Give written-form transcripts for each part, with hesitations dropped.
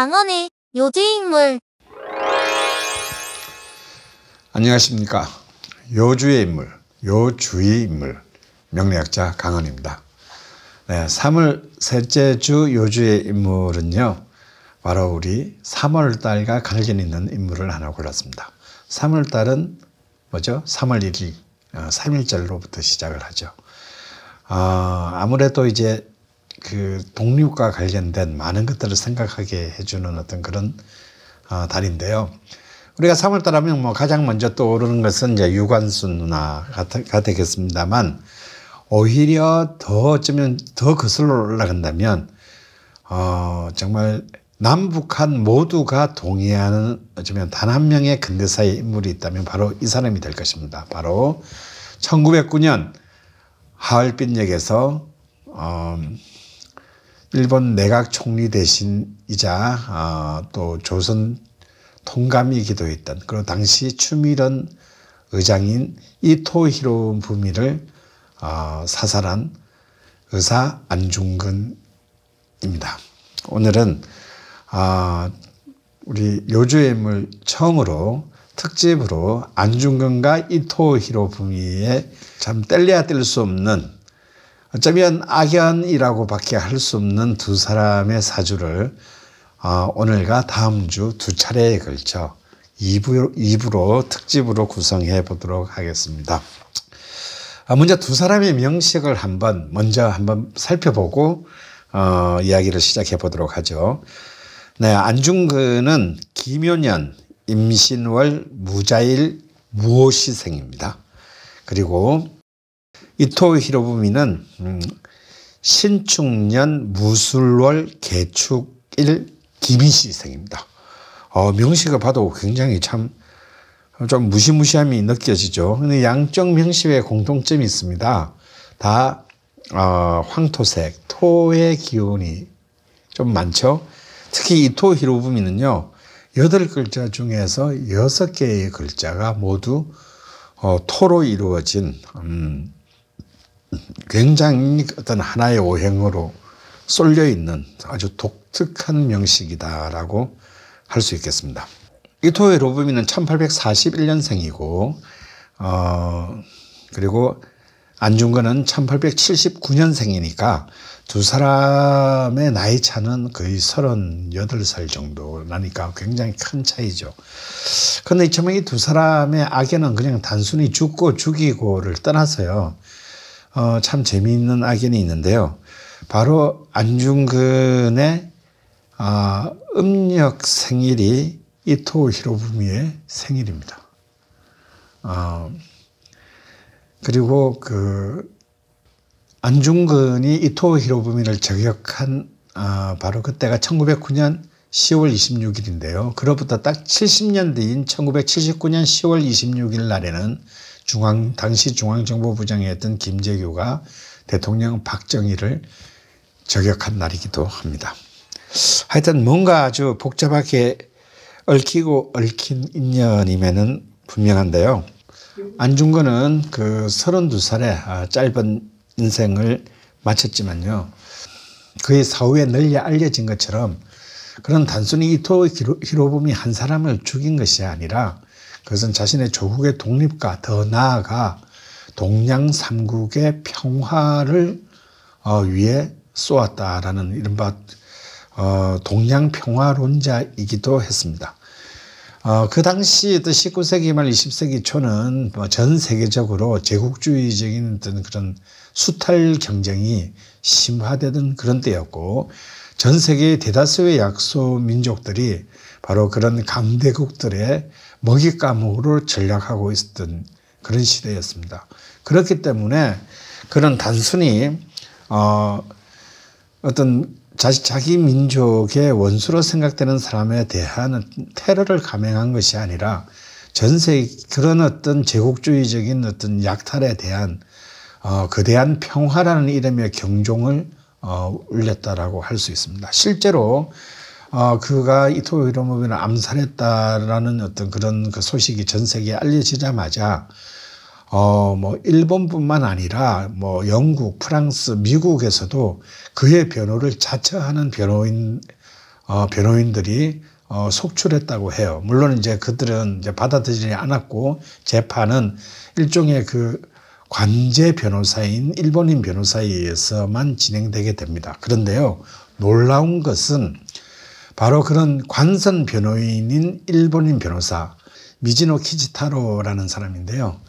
강헌의 요주의 인물. 안녕하십니까. 요주의 인물, 요주의 인물, 명리학자 강헌입니다. 네, 3월 셋째 주 요주의 인물은요, 바로 우리 3월달과 관련 있는 인물을 하나 골랐습니다. 3월달은 뭐죠? 3월 1일, 3.1절로부터 시작을 하죠. 아무래도 이제 그 독립과 관련된 많은 것들을 생각하게 해주는 어떤 그런 달인데요. 우리가 3월달 하면 뭐 가장 먼저 떠오르는 것은 이제 유관순 누나가 되겠습니다만, 오히려 더 어쩌면 더 거슬러 올라간다면, 정말 남북한 모두가 동의하는 어쩌면 단 한 명의 근대사의 인물이 있다면 바로 이 사람이 될 것입니다. 바로 1909년 하얼빈역에서 일본 내각 총리 대신이자 또 조선 통감이기도 했던, 그리고 당시 추미련 의장인 이토 히로부미를 사살한 의사 안중근입니다. 오늘은 우리 요주의 인물 처음으로 특집으로 안중근과 이토 히로부미의 참 뗄래야 뗄 수 없는, 어쩌면 악연이라고 밖에 할 수 없는 두 사람의 사주를 오늘과 다음 주 두 차례에 걸쳐 2부로 특집으로 구성해 보도록 하겠습니다. 먼저 두 사람의 명식을 먼저 한번 살펴보고 이야기를 시작해 보도록 하죠. 네, 안중근은 기묘년 임신월 무자일 무오시생입니다. 그리고 이토 히로부미는 신축년 무술월 개축일 기미시생입니다. 명식을 봐도 굉장히 참 좀 무시무시함이 느껴지죠. 근데 양쪽 명식에 공통점이 있습니다. 다 황토색, 토의 기운이 좀 많죠. 특히 이토 히로부미는요, 8글자 중에서 6개의 글자가 모두 토로 이루어진 굉장히 어떤 하나의 오행으로 쏠려 있는 아주 독특한 명식이다라고 할 수 있겠습니다. 이토 히로부미는 1841년생이고, 그리고 안중근은 1879년생이니까 두 사람의 나이 차는 거의 38살 정도 나니까 굉장히 큰 차이죠. 그런데 이 두 사람의 악연은 그냥 단순히 죽고 죽이고를 떠나서요, 참 재미있는 악연이 있는데요. 바로 안중근의 음력 생일이 이토 히로부미의 생일입니다. 그리고 안중근이 이토 히로부미를 저격한 바로 그때가 1909년 10월 26일인데요. 그로부터 딱 70년 뒤인 1979년 10월 26일 날에는 당시 중앙정보부장이었던 김재규가 대통령 박정희를 저격한 날이기도 합니다. 하여튼 뭔가 아주 복잡하게 얽히고 얽힌 인연임에는 분명한데요. 안중근은 32살에 짧은 인생을 마쳤지만요, 그의 사후에 널리 알려진 것처럼 그런 단순히 이토 히로부미 한 사람을 죽인 것이 아니라 그것은 자신의 조국의 독립과 더 나아가 동양 삼국의 평화를 위해 쏘았다라는 이른바 동양 평화론자이기도 했습니다. 그 당시 19세기 말 20세기 초는 전 세계적으로 제국주의적인 어떤 그런 수탈 경쟁이 심화되던 그런 때였고, 전 세계의 대다수의 약소 민족들이 바로 그런 강대국들의 먹잇감으로 전락하고 있었던 그런 시대였습니다. 그렇기 때문에 그런 단순히 어떤 자기 민족의 원수로 생각되는 사람에 대한 테러를 감행한 것이 아니라 전 세계 그런 어떤 제국주의적인 어떤 약탈에 대한 거대한 평화라는 이름의 경종을 울렸다라고 할 수 있습니다. 실제로 그가 이토 히로부미를 암살했다라는 어떤 그런 그 소식이 전 세계에 알려지자마자 일본뿐만 아니라 영국, 프랑스, 미국에서도 그의 변호를 자처하는 변호인 변호인들이 속출했다고 해요. 물론 이제 그들은 이제 받아들이지 않았고 재판은 일종의 그 관제 변호사인 일본인 변호사에 의해서만 진행되게 됩니다. 그런데요, 놀라운 것은 바로 그런 관선 변호인인 일본인 변호사 미즈노 키지타로라는 사람인데요.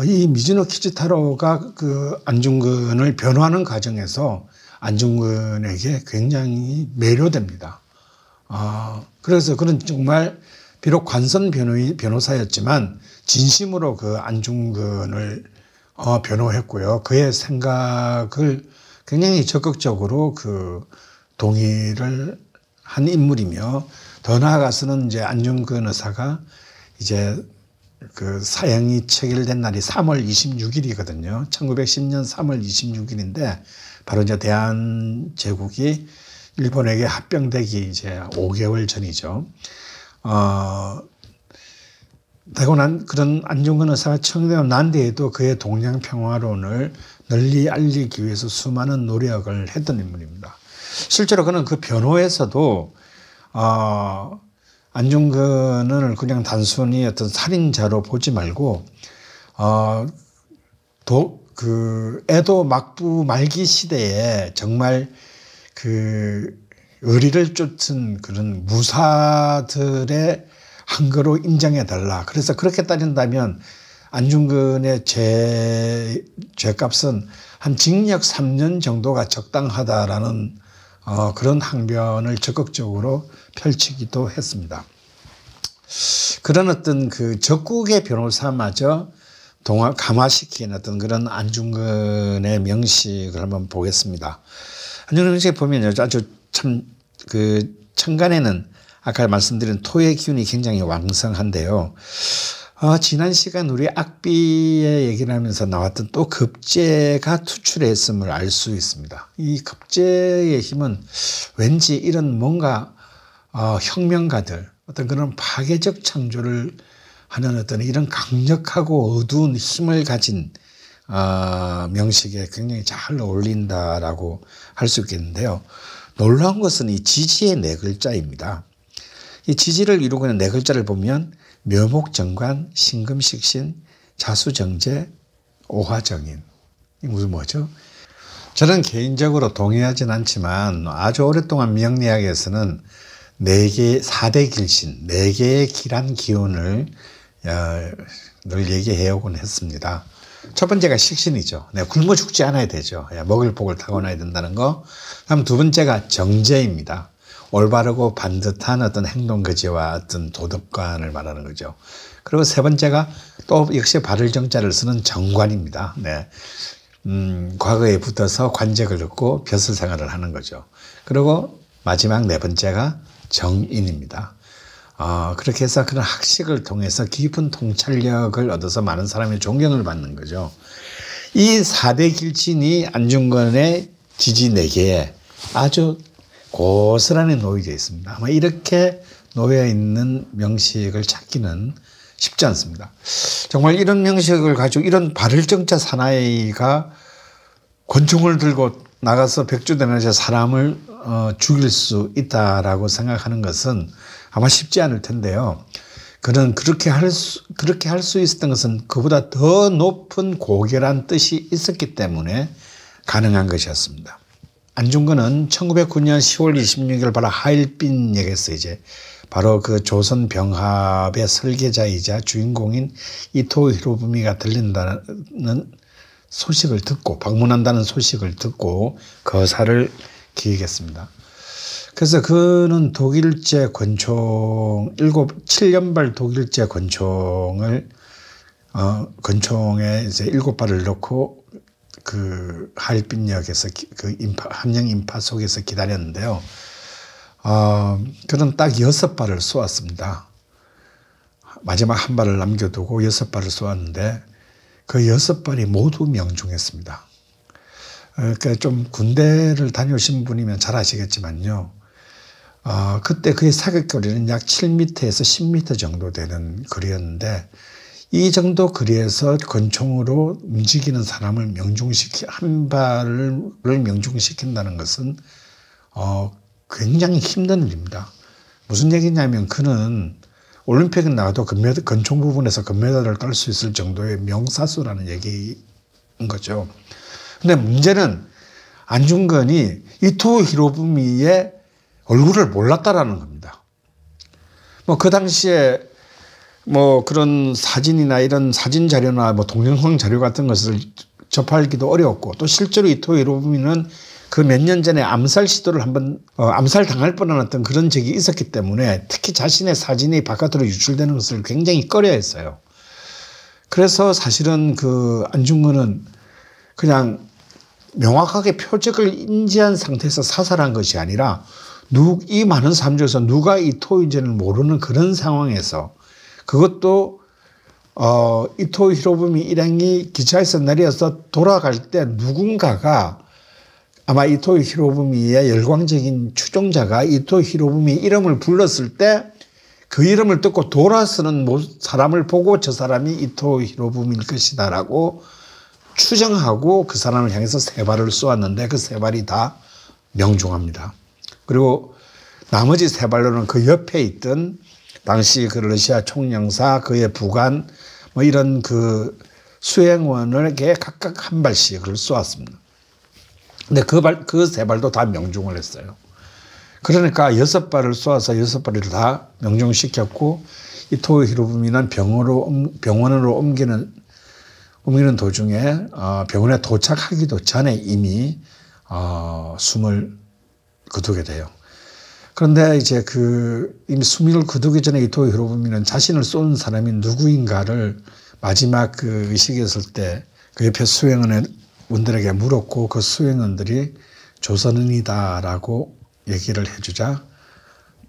이 미즈노 키지타로가 그 안중근을 변호하는 과정에서 안중근에게 굉장히 매료됩니다. 그래서 그는 정말 비록 관선 변호사였지만 진심으로 그 안중근을 변호했고요. 그의 생각을 굉장히 적극적으로 그 동의를 한 인물이며, 더 나아가서는 이제 안중근 의사가 이제 그 사형이 체결된 날이 3월 26일이거든요. 1910년 3월 26일인데 바로 이제 대한제국이 일본에게 합병되기 이제 5개월 전이죠. 되고 난 그런 안중근 의사가 청되고 난 뒤에도 그의 동양 평화론을 널리 알리기 위해서 수많은 노력을 했던 인물입니다. 실제로 그는 그 변호에서도 안중근을 그냥 단순히 어떤 살인자로 보지 말고 그 에도 막부 말기 시대에 정말 그 의리를 쫓은 그런 무사들의 한 거로 인정해 달라. 그래서 그렇게 따진다면 안중근의 죄값은 한 징역 3년 정도가 적당하다라는 그런 항변을 적극적으로 펼치기도 했습니다. 그런 어떤 그 적국의 변호사마저 감화시킨 어떤 그런 안중근의 명식을 한번 보겠습니다. 안중근 명식에 보면 아주 참 그 천간에는 아까 말씀드린 토의 기운이 굉장히 왕성한데요. 지난 시간 우리 악비의 얘기를 하면서 나왔던 또 급제가 투출했음을 알 수 있습니다. 이 급제의 힘은 왠지 이런 뭔가 혁명가들, 어떤 그런 파괴적 창조를 하는 어떤 이런 강력하고 어두운 힘을 가진 명식에 굉장히 잘 어울린다라고 할 수 있겠는데요. 놀라운 것은 이 지지의 네 글자입니다. 이 지지를 이루고 있는 네 글자를 보면 묘목정관, 신금식신, 자수정제, 오화정인. 이 무슨 뭐죠? 저는 개인적으로 동의하진 않지만 아주 오랫동안 명리학에서는 4대 길신, 4개의 길한 기운을 늘 얘기해 오곤 했습니다. 첫 번째가 식신이죠. 굶어 죽지 않아야 되죠. 먹을 복을 타고나야 된다는 거. 다음 두 번째가 정제입니다. 올바르고 반듯한 어떤 행동거지와 어떤 도덕관을 말하는 거죠. 그리고 세 번째가 또 역시 바를 정자를 쓰는 정관입니다. 과거에 붙어서 관직을 얻고 벼슬 생활을 하는 거죠. 그리고 마지막 네 번째가 정인입니다. 그렇게 해서 그런 학식을 통해서 깊은 통찰력을 얻어서 많은 사람의 존경을 받는 거죠. 이 4대 길진이 안중근의 지지 4개에 아주 고스란히 놓여져 있습니다. 아마 이렇게 놓여 있는 명식을 찾기는 쉽지 않습니다. 정말 이런 명식을 가지고 이런 발을정자 사나이가 권총을 들고 나가서 백주대낮에 사람을 죽일 수 있다라고 생각하는 것은 아마 쉽지 않을 텐데요. 그는 그렇게 할 수 있었던 것은 그보다 더 높은 고결한 뜻이 있었기 때문에 가능한 것이었습니다. 안중근은 1909년 10월 26일 바로 하일빈역에서 이제 바로 그 조선 병합의 설계자이자 주인공인 이토 히로부미가 들린다는 소식을 듣고 방문한다는 소식을 듣고 거사를 기획했습니다. 그래서 그는 독일제 권총 7연발 독일제 권총을 권총에 이제 7발을 넣고 그 하일빈역에서 그 함령 인파 속에서 기다렸는데요. 그는 딱 6발을 쏘았습니다. 마지막 한 발을 남겨두고 6발을 쏘았는데 그 6발이 모두 명중했습니다. 그러니까 좀 군대를 다녀오신 분이면 잘 아시겠지만요. 그때 그의 사격거리는 약 7m에서 10m 정도 되는 거리였는데 이 정도 거리에서 권총으로 움직이는 사람을 한 발을 명중시킨다는 것은 굉장히 힘든 일입니다. 무슨 얘기냐면 그는 올림픽에 나가도 권총 부분에서 금메달을 딸 수 있을 정도의 명사수라는 얘기인 거죠. 근데 문제는 안중근이 이토 히로부미의 얼굴을 몰랐다라는 겁니다. 뭐 그 당시에 뭐 그런 사진이나 이런 사진 자료나 뭐 동영상 자료 같은 것을 접하기도 어려웠고, 또 실제로 이토 히로부미는 그 몇 년 전에 암살 시도를 한번 암살 당할 뻔한 어떤 그런 적이 있었기 때문에 특히 자신의 사진이 바깥으로 유출되는 것을 굉장히 꺼려했어요. 그래서 사실은 그 안중근은 그냥 명확하게 표적을 인지한 상태에서 사살한 것이 아니라 이 많은 사람 중에서 누가 이토인지를 모르는 그런 상황에서, 그것도 이토 히로부미 일행이 기차에서 내려서 돌아갈 때 누군가가, 아마 이토 히로부미의 열광적인 추종자가 이토 히로부미 이름을 불렀을 때 그 이름을 듣고 돌아서는 사람을 보고 저 사람이 이토 히로부미일 것이다라고 추정하고 그 사람을 향해서 세 발을 쏘았는데 그 세 발이 다 명중합니다. 그리고 나머지 세 발로는 그 옆에 있던 당시 그 러시아 총영사, 그의 부관, 뭐 이런 그 수행원에게 각각 한 발씩을 쏘았습니다. 근데 그 세 발도 다 명중을 했어요. 그러니까 6발을 쏘아서 6발을 다 명중시켰고, 이토 히로부미는 병원으로 옮기는 도중에 병원에 도착하기도 전에 이미 숨을 거두게 돼요. 그런데 이제 이미 숨을 거두기 전에 이토 히로부미는 자신을 쏜 사람이 누구인가를 마지막 그 의식이 있을 때 그 옆에 수행원들에게 물었고, 그 수행원들이 조선인이다라고 얘기를 해주자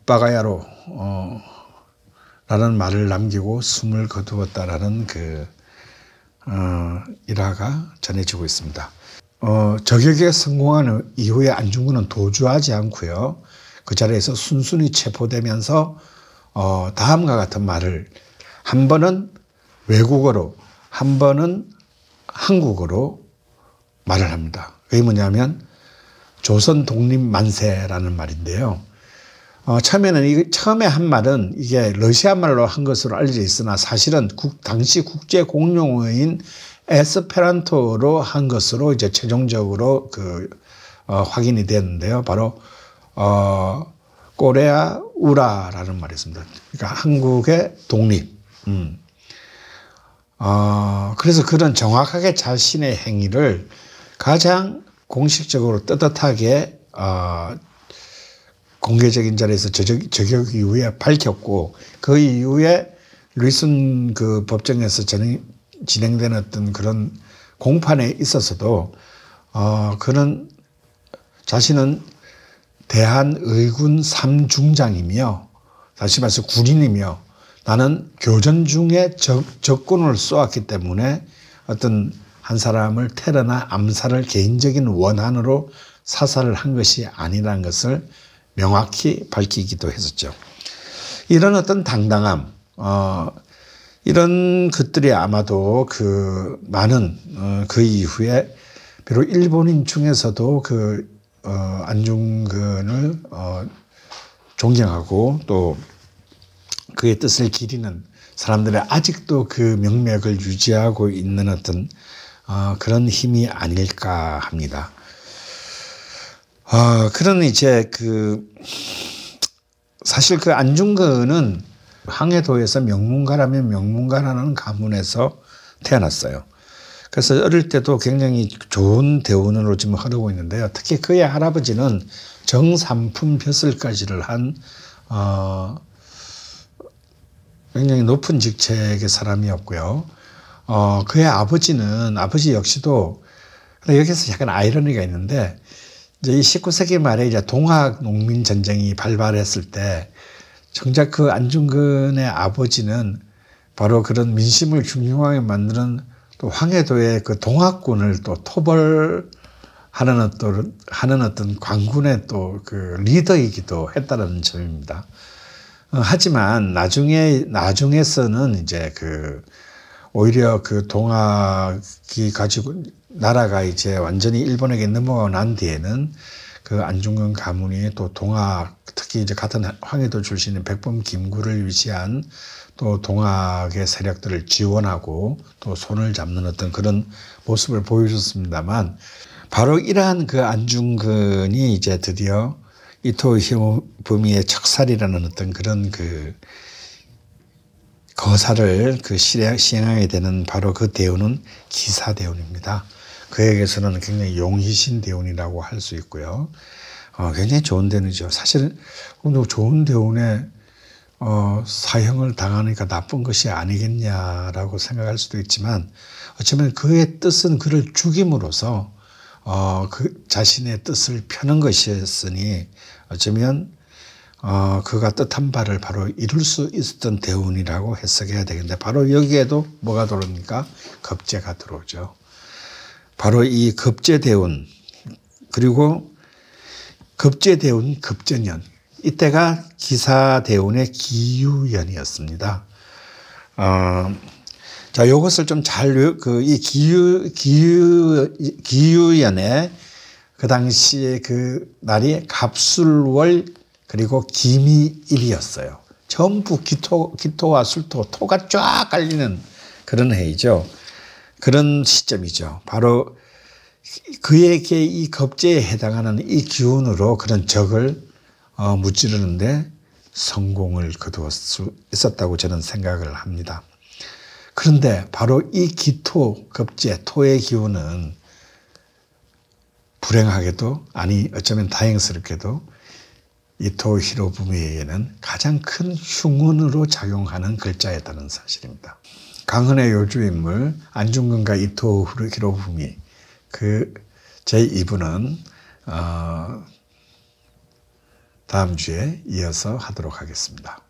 빠가야로 라는 말을 남기고 숨을 거두었다라는 일화가 전해지고 있습니다. 저격에 성공한 이후에 안중근은 도주하지 않고요, 그 자리에서 순순히 체포되면서 다음과 같은 말을 한 번은 외국어로, 한 번은 한국어로 말을 합니다. 그게 뭐냐면 조선 독립 만세라는 말인데요. 처음에 한 말은 이게 러시아 말로 한 것으로 알려져 있으나 사실은 당시 국제 공용어인 에스페란토로 한 것으로 이제 최종적으로 확인이 됐는데요. 바로 꼬레아 우라라는 말이 있습니다. 그러니까 한국의 독립. 그래서 그런 정확하게 자신의 행위를 가장 공식적으로 떳떳하게 공개적인 자리에서 저격 이후에 밝혔고, 그 이후에 루이슨 그 법정에서 진행된 어떤 그런 공판에 있어서도 그는 자신은 대한의군 3중장이며 다시 말해서 군인이며 나는 교전 중에 적군을 쏘았기 때문에 어떤 한 사람을 테러나 암살을 개인적인 원한으로 사살을 한 것이 아니라는 것을 명확히 밝히기도 했었죠. 이런 어떤 당당함, 이런 것들이 아마도 많은 그 이후에 비록 일본인 중에서도 안중근을 존경하고 또 그의 뜻을 기리는 사람들이 아직도 그 명맥을 유지하고 있는 어떤 그런 힘이 아닐까 합니다. 그런 이제 사실 안중근은 항해도에서 명문가라면 명문가라는 가문에서 태어났어요. 그래서 어릴 때도 굉장히 좋은 대운으로 지금 흐르고 있는데요. 특히 그의 할아버지는 정삼품 벼슬까지를 한 굉장히 높은 직책의 사람이었고요. 그의 아버지 역시도, 여기서 약간 아이러니가 있는데, 이제 이 19세기 말에 이제 동학 농민 전쟁이 발발했을 때, 정작 안중근의 아버지는 바로 그런 민심을 흉흉하게 만드는 또 황해도의 동학군을 또 토벌하는 어떤 관군의 또 리더이기도 했다는 점입니다. 하지만 나중에서는 이제 오히려 동학이 가지고 나라가 이제 완전히 일본에게 넘어가고 난 뒤에는 그 안중근 가문이 또 동학, 특히 이제 같은 황해도 출신인 백범 김구를 위시한 또 동학의 세력들을 지원하고 또 손을 잡는 어떤 그런 모습을 보여줬습니다만, 바로 이러한 그 안중근이 이제 드디어 이토 히로부미의 척살이라는 어떤 그런 그 거사를 그 시행하게 되는 바로 그 대운은 기사대운입니다. 그에게서는 굉장히 용희신 대운이라고 할 수 있고요. 굉장히 좋은 대운이죠. 사실 좋은 대운에 사형을 당하니까 나쁜 것이 아니겠냐라고 생각할 수도 있지만, 어쩌면 그의 뜻은 그를 죽임으로써 그 자신의 뜻을 펴는 것이었으니, 어쩌면 그가 뜻한 바를 바로 이룰 수 있었던 대운이라고 해석해야 되겠는데, 바로 여기에도 뭐가 들어옵니까? 겁재가 들어오죠. 바로 이 겁재대운, 그리고 겁재대운 급전년, 이때가 기사대운의 기유연이었습니다. 자, 요것을 좀 잘, 이 기유연에 그 당시에 그 날이 갑술월 그리고 기미일이었어요. 전부 기토와 술토, 토가 쫙 깔리는 그런 해이죠. 그런 시점이죠. 바로 그에게 이 겁재에 해당하는 이 기운으로 그런 적을 무찌르는데 성공을 거두었을 수 있었다고 저는 생각을 합니다. 그런데 바로 이 기토, 겁재, 토의 기운은 불행하게도, 아니 어쩌면 다행스럽게도 이토 히로부미에게는 가장 큰 흉운으로 작용하는 글자였다는 사실입니다. 강헌의 요주인물 안중근과 이토 히로부미, 그 제2부는 다음 주에 이어서 하도록 하겠습니다.